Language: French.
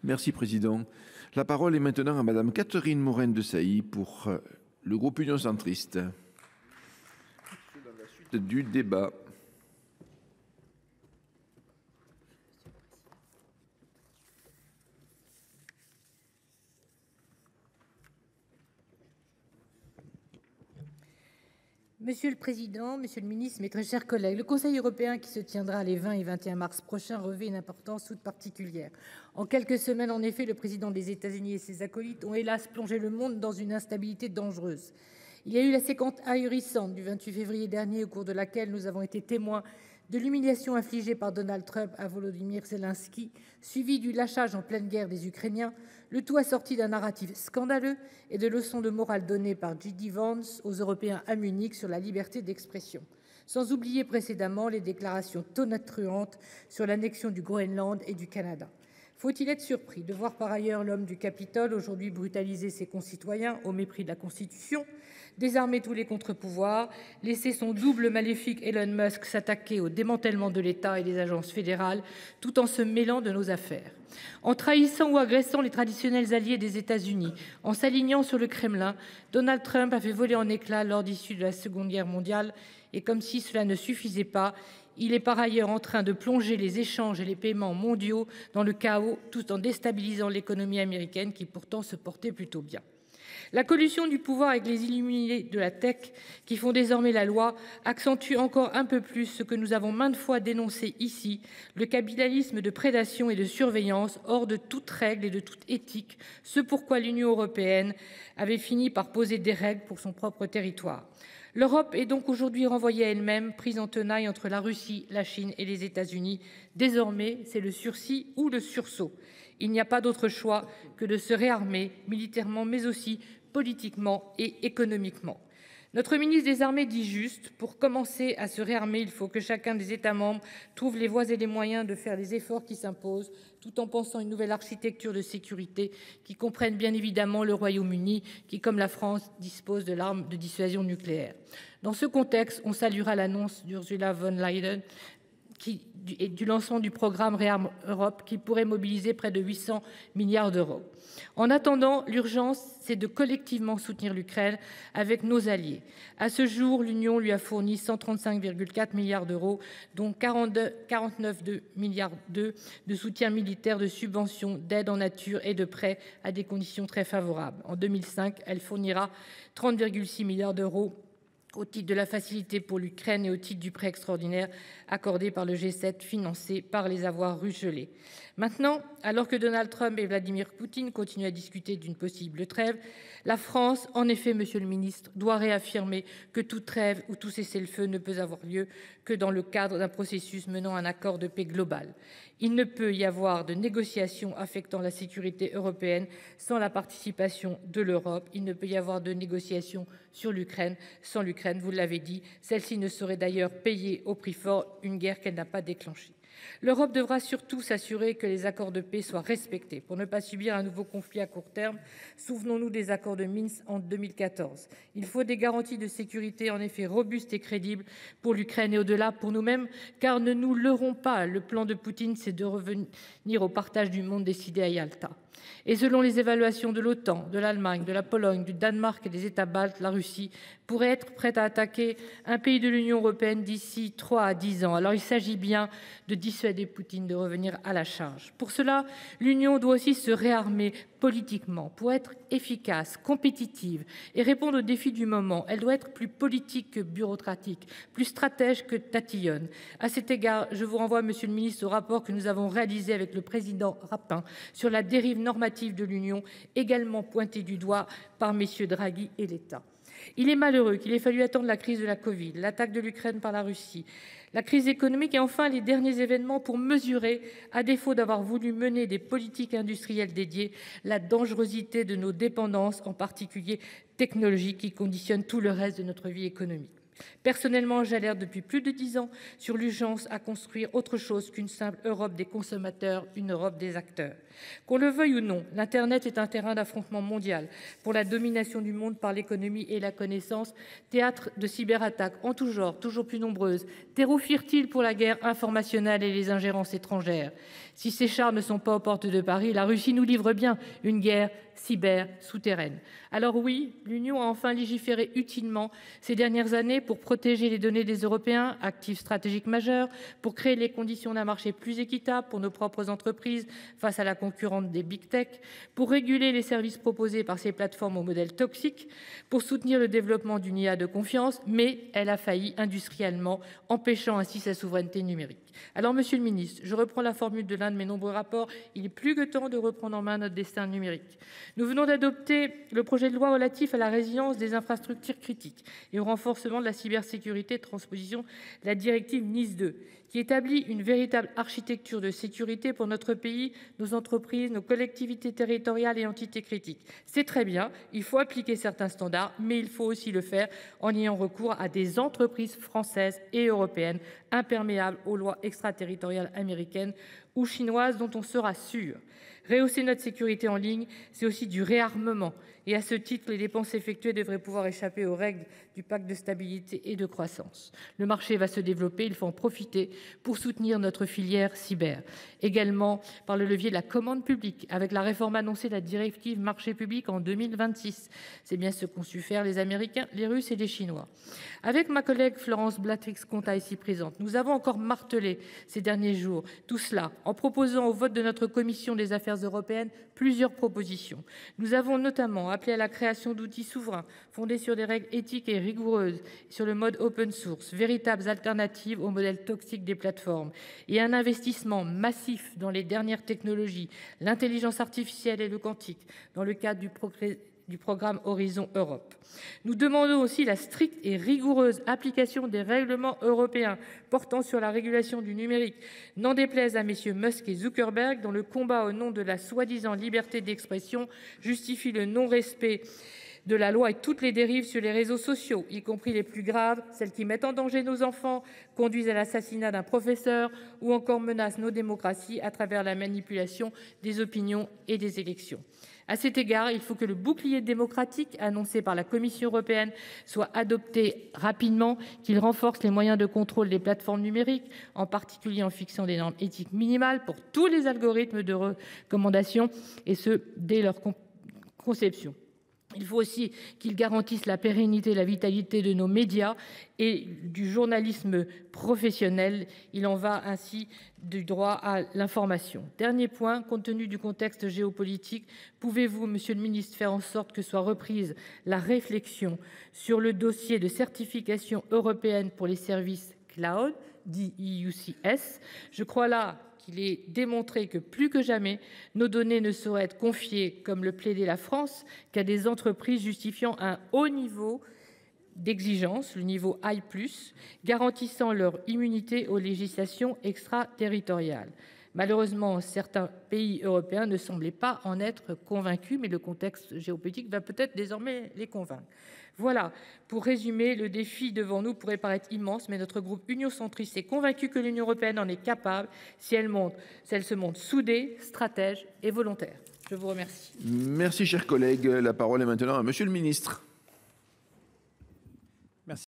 Merci, Président. La parole est maintenant à Madame Catherine Morin-Desailly pour le groupe Union centriste. Dans la suite du débat. Monsieur le Président, Monsieur le Ministre, mes très chers collègues, le Conseil européen qui se tiendra les 20 et 21 mars prochains revêt une importance toute particulière. En quelques semaines, en effet, le président des États-Unis et ses acolytes ont hélas plongé le monde dans une instabilité dangereuse. Il y a eu la séquence ahurissante du 28 février dernier, au cours de laquelle nous avons été témoins de l'humiliation infligée par Donald Trump à Volodymyr Zelensky, suivie du lâchage en pleine guerre des Ukrainiens, le tout assorti d'un narratif scandaleux et de leçons de morale données par J.D. Vance aux Européens à Munich sur la liberté d'expression. Sans oublier précédemment les déclarations tonitruantes sur l'annexion du Groenland et du Canada. Faut-il être surpris de voir par ailleurs l'homme du Capitole aujourd'hui brutaliser ses concitoyens au mépris de la Constitution, désarmer tous les contre-pouvoirs, laisser son double maléfique Elon Musk s'attaquer au démantèlement de l'État et des agences fédérales, tout en se mêlant de nos affaires. En trahissant ou agressant les traditionnels alliés des États-Unis, en s'alignant sur le Kremlin, Donald Trump a fait voler en éclats l'ordre issu de la Seconde Guerre mondiale, et comme si cela ne suffisait pas, il est par ailleurs en train de plonger les échanges et les paiements mondiaux dans le chaos, tout en déstabilisant l'économie américaine qui pourtant se portait plutôt bien. La collusion du pouvoir avec les illuminés de la tech, qui font désormais la loi, accentue encore un peu plus ce que nous avons maintes fois dénoncé ici, le capitalisme de prédation et de surveillance hors de toute règle et de toute éthique, ce pourquoi l'Union européenne avait fini par poser des règles pour son propre territoire. L'Europe est donc aujourd'hui renvoyée à elle-même, prise en tenaille entre la Russie, la Chine et les États-Unis. Désormais, c'est le sursis ou le sursaut. Il n'y a pas d'autre choix que de se réarmer militairement, mais aussi politiquement et économiquement. Notre ministre des Armées dit juste, pour commencer à se réarmer, il faut que chacun des États membres trouve les voies et les moyens de faire les efforts qui s'imposent, tout en pensant une nouvelle architecture de sécurité qui comprenne bien évidemment le Royaume-Uni, qui, comme la France, dispose de l'arme de dissuasion nucléaire. Dans ce contexte, on saluera l'annonce d'Ursula von der Leyen et du lancement du programme ReArm Europe qui pourrait mobiliser près de 800 milliards d'euros. En attendant, l'urgence, c'est de collectivement soutenir l'Ukraine avec nos alliés. À ce jour, l'Union lui a fourni 135,4 milliards d'euros, dont 49,2 milliards de soutien militaire, de subventions, d'aide en nature et de prêts à des conditions très favorables. En 2005, elle fournira 30,6 milliards d'euros au titre de la facilité pour l'Ukraine et au titre du prêt extraordinaire accordé par le G7 financé par les avoirs russes gelés. Maintenant, alors que Donald Trump et Vladimir Poutine continuent à discuter d'une possible trêve, la France, en effet, Monsieur le Ministre, doit réaffirmer que toute trêve ou tout cessez-le-feu ne peut avoir lieu que dans le cadre d'un processus menant à un accord de paix global. Il ne peut y avoir de négociations affectant la sécurité européenne sans la participation de l'Europe. Il ne peut y avoir de négociations sur l'Ukraine sans l'Ukraine, vous l'avez dit. Celle-ci ne saurait d'ailleurs payer au prix fort une guerre qu'elle n'a pas déclenchée. L'Europe devra surtout s'assurer que les accords de paix soient respectés pour ne pas subir un nouveau conflit à court terme. Souvenons-nous des accords de Minsk en 2014. Il faut des garanties de sécurité en effet robustes et crédibles pour l'Ukraine et au-delà pour nous-mêmes, car ne nous leurrons pas, le plan de Poutine, c'est de revenir au partage du monde décidé à Yalta. Et selon les évaluations de l'OTAN, de l'Allemagne, de la Pologne, du Danemark et des États baltes, la Russie pourrait être prête à attaquer un pays de l'Union européenne d'ici 3 à 10 ans. Alors il s'agit bien de dissuader Poutine de revenir à la charge. Pour cela, l'Union doit aussi se réarmer politiquement pour être efficace, compétitive et répondre aux défis du moment. Elle doit être plus politique que bureaucratique, plus stratège que tatillonne. À cet égard, je vous renvoie, Monsieur le Ministre, au rapport que nous avons réalisé avec le président Rapin sur la dérive normative de l'Union, également pointée du doigt par messieurs Draghi et l'État. Il est malheureux qu'il ait fallu attendre la crise de la Covid, l'attaque de l'Ukraine par la Russie, la crise économique et enfin les derniers événements pour mesurer, à défaut d'avoir voulu mener des politiques industrielles dédiées, la dangerosité de nos dépendances, en particulier technologiques, qui conditionnent tout le reste de notre vie économique. Personnellement, j'alerte depuis plus de 10 ans sur l'urgence à construire autre chose qu'une simple Europe des consommateurs, une Europe des acteurs. Qu'on le veuille ou non, l'Internet est un terrain d'affrontement mondial pour la domination du monde par l'économie et la connaissance, théâtre de cyberattaques en tout genre, toujours plus nombreuses, terreau fertile pour la guerre informationnelle et les ingérences étrangères. Si ces chars ne sont pas aux portes de Paris, la Russie nous livre bien une guerre cyber souterraine. Alors oui, l'Union a enfin légiféré utilement ces dernières années pour protéger les données des Européens, actifs stratégiques majeurs, pour créer les conditions d'un marché plus équitable pour nos propres entreprises face à la concurrence des big tech, pour réguler les services proposés par ces plateformes au modèle toxique, pour soutenir le développement d'une IA de confiance, mais elle a failli industriellement, empêchant ainsi sa souveraineté numérique. Alors, Monsieur le Ministre, je reprends la formule de l'un de mes nombreux rapports, il est plus que temps de reprendre en main notre destin numérique. Nous venons d'adopter le projet de loi relatif à la résilience des infrastructures critiques et au renforcement de la cybersécurité, transposition de la directive NIS 2, qui établit une véritable architecture de sécurité pour notre pays, nos entreprises, nos collectivités territoriales et entités critiques. C'est très bien, il faut appliquer certains standards, mais il faut aussi le faire en ayant recours à des entreprises françaises et européennes imperméables aux lois extraterritoriales américaines ou chinoises dont on sera sûr. Rehausser notre sécurité en ligne, c'est aussi du réarmement. Et à ce titre, les dépenses effectuées devraient pouvoir échapper aux règles du pacte de stabilité et de croissance. Le marché va se développer, il faut en profiter pour soutenir notre filière cyber. Également par le levier de la commande publique, avec la réforme annoncée de la directive marché public en 2026. C'est bien ce qu'ont su faire les Américains, les Russes et les Chinois. Avec ma collègue Florence Blatrix-Contat ici présente, nous avons encore martelé ces derniers jours tout cela en proposant au vote de notre commission des affaires européennes plusieurs propositions. Nous avons notamment appelé à la création d'outils souverains fondés sur des règles éthiques et rigoureuses, sur le mode open source, véritables alternatives au modèle toxique des plateformes, et un investissement massif dans les dernières technologies, l'intelligence artificielle et le quantique, dans le cadre du programme Horizon Europe. Nous demandons aussi la stricte et rigoureuse application des règlements européens portant sur la régulation du numérique, n'en déplaise à messieurs Musk et Zuckerberg, dont le combat au nom de la soi-disant liberté d'expression justifie le non-respect de la loi et toutes les dérives sur les réseaux sociaux, y compris les plus graves, celles qui mettent en danger nos enfants, conduisent à l'assassinat d'un professeur ou encore menacent nos démocraties à travers la manipulation des opinions et des élections. À cet égard, il faut que le bouclier démocratique annoncé par la Commission européenne soit adopté rapidement, qu'il renforce les moyens de contrôle des plateformes numériques, en particulier en fixant des normes éthiques minimales pour tous les algorithmes de recommandation, et ce, dès leur conception. Il faut aussi qu'il garantisse la pérennité et la vitalité de nos médias et du journalisme professionnel. Il en va ainsi du droit à l'information. Dernier point, compte tenu du contexte géopolitique, pouvez-vous, Monsieur le Ministre, faire en sorte que soit reprise la réflexion sur le dossier de certification européenne pour les services cloud, dit EUCS? Je crois là qu'il est démontré que plus que jamais, nos données ne sauraient être confiées, comme le plaidait la France, qu'à des entreprises justifiant un haut niveau d'exigence, le niveau I+, garantissant leur immunité aux législations extraterritoriales. Malheureusement, certains pays européens ne semblaient pas en être convaincus, mais le contexte géopolitique va peut-être désormais les convaincre. Voilà, pour résumer, le défi devant nous pourrait paraître immense, mais notre groupe Union Centriste est convaincu que l'Union européenne en est capable si elle se montre soudée, stratège et volontaire. Je vous remercie. Merci, chers collègues. La parole est maintenant à Monsieur le Ministre.